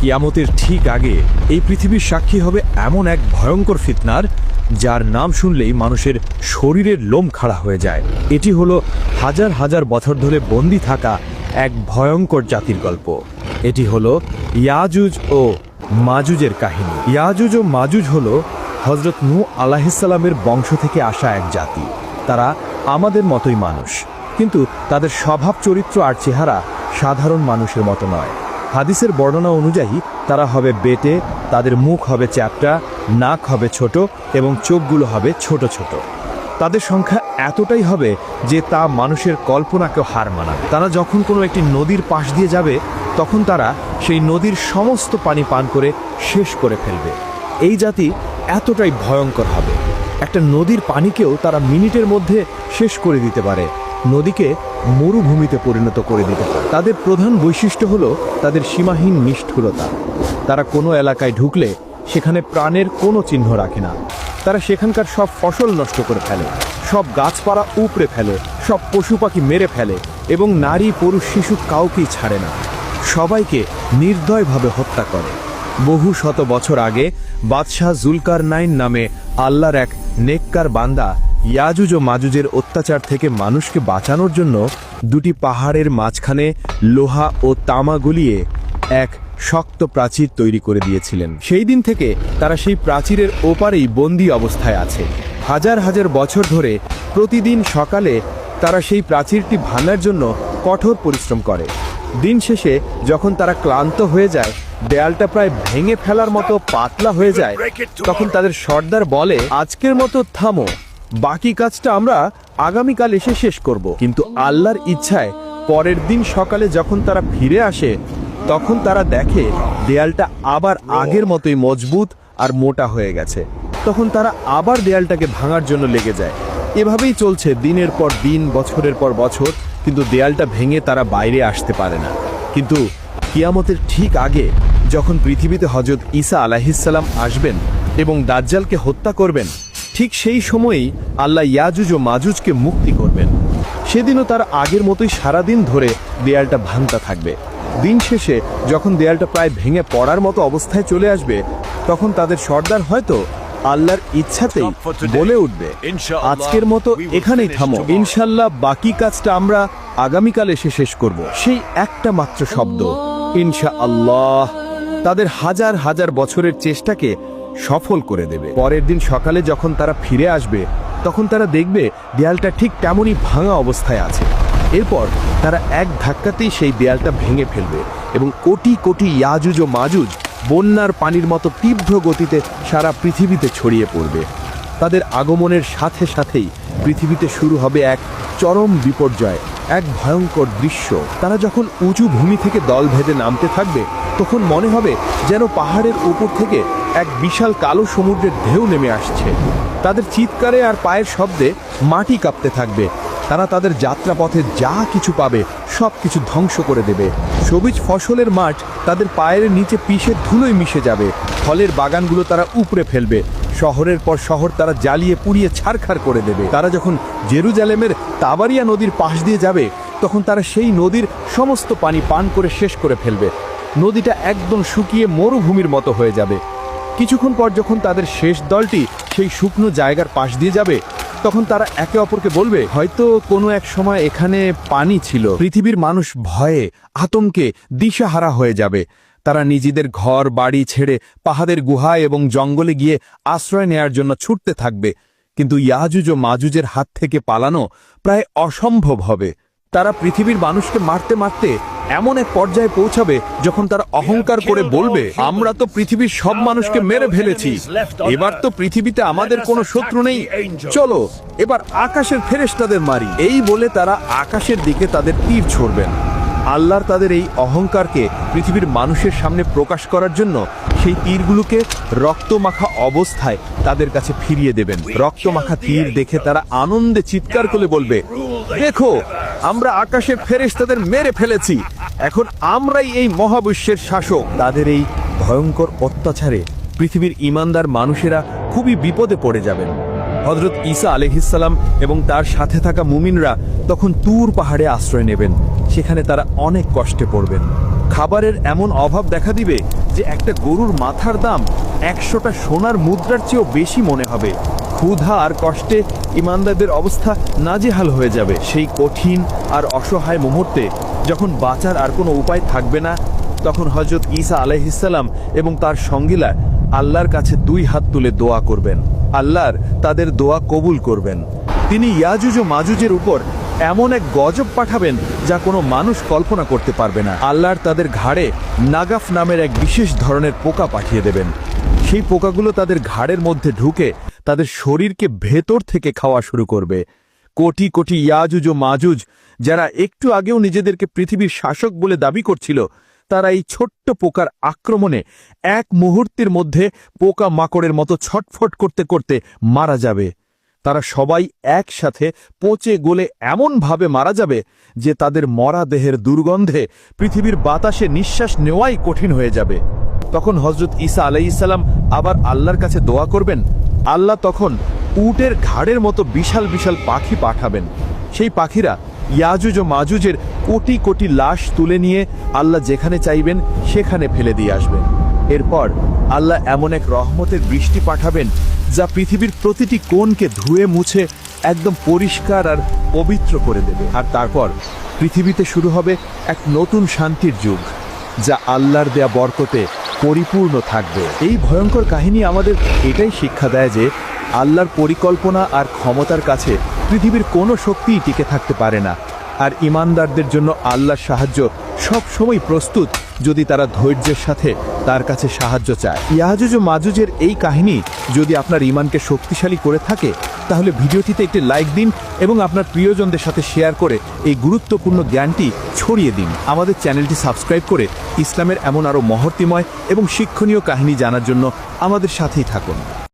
কিয়ামতের ঠিক আগে এই পৃথিবীর সাক্ষী হবে এমন এক ভয়ঙ্কর ফিতনার, যার নাম শুনলেই মানুষের শরীরের লোম খাড়া হয়ে যায়। এটি হলো হাজার হাজার বছর ধরে বন্দী থাকা এক ভয়ঙ্কর জাতির গল্প। এটি হলো ইয়াজুজ ও মাজুজের কাহিনী। ইয়াজুজ ও মাজুজ হলো হযরত নূহ আলাইহিসসালামের বংশ থেকে আসা এক জাতি। তারা আমাদের মতোই মানুষ, কিন্তু তাদের স্বভাব চরিত্র আর চেহারা সাধারণ মানুষের মতো নয়। হাদিসের বর্ণনা অনুযায়ী তারা হবে বেটে, তাদের মুখ হবে চ্যাপ্টা, নাক হবে ছোট এবং চোখগুলো হবে ছোট ছোট। তাদের সংখ্যা এতটাই হবে যে তা মানুষের কল্পনাকেও হার মানাবে। তারা যখন কোনো একটি নদীর পাশ দিয়ে যাবে, তখন তারা সেই নদীর সমস্ত পানি পান করে শেষ করে ফেলবে। এই জাতি এতটাই ভয়ঙ্কর হবে, একটা নদীর পানিকেও তারা মিনিটের মধ্যে শেষ করে দিতে পারে, নদীকে মরুভূমিতে পরিণত করে দিতে পারে। তাদের প্রধান বৈশিষ্ট্য হলো তাদের সীমাহীন নিষ্ঠুরতা। তারা কোনো এলাকায় ঢুকলে সেখানে প্রাণের কোনো চিহ্ন রাখে না। তারা সেখানকার সব ফসল নষ্ট করে ফেলে, সব গাছপালা উপড়ে ফেলে, সব পশু পাখি মেরে ফেলে এবং নারী পুরুষ শিশু কাউকেই ছাড়ে না। সবাইকে নির্দয়ভাবে হত্যা করে। বহু শত বছর আগে বাদশাহ জুলকারনাইন নামে আল্লাহর এক নেককার বান্দা ইয়াজুজ ও মাজুজের অত্যাচার থেকে মানুষকে বাঁচানোর জন্য দুটি পাহাড়ের মাঝখানে লোহা ও তামা গলিয়ে এক শক্ত প্রাচীর তৈরি করে দিয়েছিলেন। সেই দিন থেকে তারা সেই প্রাচীরের ওপারেই বন্দী অবস্থায় আছে। হাজার হাজার বছর ধরে প্রতিদিন সকালে তারা সেই প্রাচীরটি ভাঙার জন্য কঠোর পরিশ্রম করে। দিন শেষে যখন তারা ক্লান্ত হয়ে যায়, দেয়ালটা প্রায় ভেঙে ফেলার মতো পাতলা হয়ে যায়, তখন তাদের সর্দার বলে, আজকের মতো থামো, বাকি কাজটা আমরা আগামীকাল এসে শেষ করব। কিন্তু আল্লাহর ইচ্ছায় পরের দিন সকালে যখন তারা ফিরে আসে, তখন তারা দেখে দেয়ালটা আবার আগের মতোই মজবুত আর মোটা হয়ে গেছে। তখন তারা আবার দেয়ালটাকে ভাঙার জন্য লেগে যায়। এভাবেই চলছে দিনের পর দিন, বছরের পর বছর, কিন্তু দেয়ালটা ভেঙে তারা বাইরে আসতে পারে না। কিন্তু কিয়ামতের ঠিক আগে যখন পৃথিবীতে হযরত ঈসা আলাইহিসসালাম আসবেন এবং দাজ্জালকে হত্যা করবেন, ঠিক সেই সময়েই আল্লাহ ইয়াজুজ ও মাজুজকে মুক্তি করবেন। সেদিনও তার আগের মতোই সারাদিন ধরে দেয়ালটা ভাঙতে থাকবে। দিন শেষে যখন দেয়ালটা প্রায় ভেঙে পড়ার মতো অবস্থায় চলে আসবে, তখন তাদের সর্দার হয়তো আল্লাহর ইচ্ছাতেই বলে উঠবে, আজকের মতো এখানেই থামো, ইনশাল্লাহ বাকি কাজটা আমরা আগামীকাল এসে শেষ করব। সেই একটা মাত্র শব্দ ইনশাআল্লাহ তাদের হাজার হাজার বছরের চেষ্টাকে সফল করে দেবে। পরের দিন সকালে যখন তারা ফিরে আসবে, তখন তারা দেখবে দেয়ালটা ঠিক তেমনই ভাঙা অবস্থায় আছে। এরপর তারা এক ধাক্কাতেই সেই দেয়ালটা ভেঙে ফেলবে এবং কোটি কোটি ইয়াজুজ ও মাজুজ বন্যার পানির মতো তীব্র গতিতে সারা পৃথিবীতে ছড়িয়ে পড়বে। তাদের আগমনের সাথে সাথেই পৃথিবীতে শুরু হবে এক চরম বিপর্যয়, এক ভয়ঙ্কর দৃশ্য। তারা যখন উঁচু ভূমি থেকে দল ভেদে নামতে থাকবে, তখন মনে হবে যেন পাহাড়ের উপর থেকে এক বিশাল কালো সমুদ্রের ঢেউ নেমে আসছে। তাদের চিৎকারে আর পায়ের শব্দে মাটি কাঁপতে থাকবে। তারা তাদের যাত্রাপথে যা কিছু পাবে সব কিছু ধ্বংস করে দেবে। সবুজ ফসলের মাঠ তাদের পায়ের নিচে পিষে ধুলোয় মিশে যাবে। ফলের বাগানগুলো তারা উপড়ে ফেলবে। শহরের পর শহর তারা জ্বালিয়ে পুড়িয়ে ছারখার করে দেবে। তারা যখন জেরুজালেমের তাবারিয়া নদীর পাশ দিয়ে যাবে, তখন তারা সেই নদীর সমস্ত পানি পান করে শেষ করে ফেলবে। নদীটা একদম শুকিয়ে মরুভূমির মতো হয়ে যাবে। কিছুক্ষণ পর যখন তাদের শেষ দলটি সেই শুকনো জায়গার পাশ দিয়ে যাবে, তখন তারা একে অপরকে বলবে, হয়তো কোনো এক সময় এখানে পানি ছিল। পৃথিবীর মানুষ ভয়ে আতঙ্কে দিশাহারা হয়ে যাবে। তারা নিজেদের ঘর বাড়ি ছেড়ে পাহাড়ের গুহায় এবং জঙ্গলে গিয়ে আশ্রয় নেয়ার জন্য ছুটতে থাকবে। কিন্তু ইয়াজুজ ও মাজুজের হাত থেকে পালানো প্রায় অসম্ভব হবে। তারা পৃথিবীর মানুষকে মারতে মারতে এমন এক পর্যায়ে পৌঁছাবে যখন তারা অহংকার করে বলবে, আমরা তো পৃথিবীর সব মানুষকে মেরে ফেলেছি, এবার তো পৃথিবীতে আমাদের কোনো শত্রু নেই, চলো এবার আকাশের ফেরেশতাদের মারি। এই বলে তারা আকাশের দিকে তাদের তীর ছুড়বেন। আল্লাহর তাদের এই অহংকারকে পৃথিবীর মানুষের সামনে প্রকাশ করার জন্য সেই তীরগুলোকে রক্তমাখা অবস্থায় তাদের কাছে ফিরিয়ে দেবেন। রক্তমাখা তীর দেখে তারা আনন্দে চিৎকার করে বলবে, দেখো আমরা আকাশের ফেরেশতাদের মেরে ফেলেছি, এখন আমরাই এই মহাবিশ্বের শাসক। তাদের এই ভয়ঙ্কর অত্যাচারে পৃথিবীর ঈমানদার মানুষেরা খুবই বিপদে পড়ে যাবেন। হযরত ঈসা আলাইহিসসালাম এবং তার সাথে থাকা মুমিনরা তখন তুর পাহাড়ে আশ্রয় নেবেন। সেখানে তারা অনেক কষ্টে পড়বেন। খাবারের এমন অভাব দেখা দিবে যে একটা গরুর মাথার দাম 100টা সোনার মুদ্রার চেয়েও বেশি মনে হবে। ক্ষুধা আর কষ্টে ইমানদারদের অবস্থা নাজেহাল হয়ে যাবে। সেই কঠিন আর অসহায় মুহূর্তে যখন বাঁচার আর কোনো উপায় থাকবে না, তখন হযরত ঈসা আলাইহিসসালাম এবং তার সঙ্গীরা আল্লাহর কাছে 2 হাত তুলে দোয়া করবেন। আল্লাহর তাদের দোয়া কবুল করবেন। তিনি ইয়াজুজ ও মাজুজের উপর এমন এক গজব পাঠাবেন যা কোনো মানুষ কল্পনা করতে পারবে না। আল্লাহর তাদের ঘাড়ে নাগাফ নামের এক বিশেষ ধরনের পোকা পাঠিয়ে দেবেন। সেই পোকাগুলো তাদের ঘাড়ের মধ্যে ঢুকে তাদের শরীরকে ভেতর থেকে খাওয়া শুরু করবে। কোটি কোটি ইয়াজুজ ও মাজুজ, যারা একটু আগেও নিজেদেরকে পৃথিবীর শাসক বলে দাবি করছিল, তারা এই ছোট্ট পোকার আক্রমণে এক মুহূর্তের মধ্যে পোকা মাকড়ের মতো ছটফট করতে করতে মারা যাবে। তারা সবাই একসাথে পচে গলে এমনভাবে মারা যাবে যে তাদের মরা দেহের দুর্গন্ধে পৃথিবীর বাতাসে নিঃশ্বাস নেওয়াই কঠিন হয়ে যাবে। তখন হযরত ঈসা আলাইহিসসালাম আবার আল্লাহর কাছে দোয়া করবেন। আল্লাহ তখন উটের ঘাড়ের মতো বিশাল বিশাল পাখি পাঠাবেন। সেই পাখিরা ইয়াজুজ ও মাজুজের কোটি কোটি লাশ তুলে নিয়ে আল্লাহ যেখানে চাইবেন সেখানে ফেলে দিয়ে আসবেন। এরপর আল্লাহ এমন এক রহমতের বৃষ্টি পাঠাবেন যা পৃথিবীর প্রতিটি কোণকে ধুয়ে মুছে একদম পরিষ্কার আর পবিত্র করে দেবে। আর তারপর পৃথিবীতে শুরু হবে এক নতুন শান্তির যুগ, যা আল্লাহর দেয়া বরকতে পরিপূর্ণ থাকবে। এই ভয়ঙ্কর কাহিনী আমাদের এটাই শিক্ষা দেয় যে আল্লাহর পরিকল্পনা আর ক্ষমতার কাছে পৃথিবীর কোনো শক্তিই টিকে থাকতে পারে না। আর ঈমানদারদের জন্য আল্লাহর সাহায্য সব সময় প্রস্তুত, যদি তারা ধৈর্যের সাথে তার কাছে সাহায্য চায়। ইয়াজুজ ও মাজুজের এই কাহিনী যদি আপনার ঈমানকে শক্তিশালী করে থাকে, তাহলে ভিডিওটিতে একটি লাইক দিন এবং আপনার প্রিয়জনদের সাথে শেয়ার করে এই গুরুত্বপূর্ণ জ্ঞানটি ছড়িয়ে দিন। আমাদের চ্যানেলটি সাবস্ক্রাইব করে ইসলামের এমন আরও মহর্তিময় এবং শিক্ষণীয় কাহিনী জানার জন্য আমাদের সাথেই থাকুন।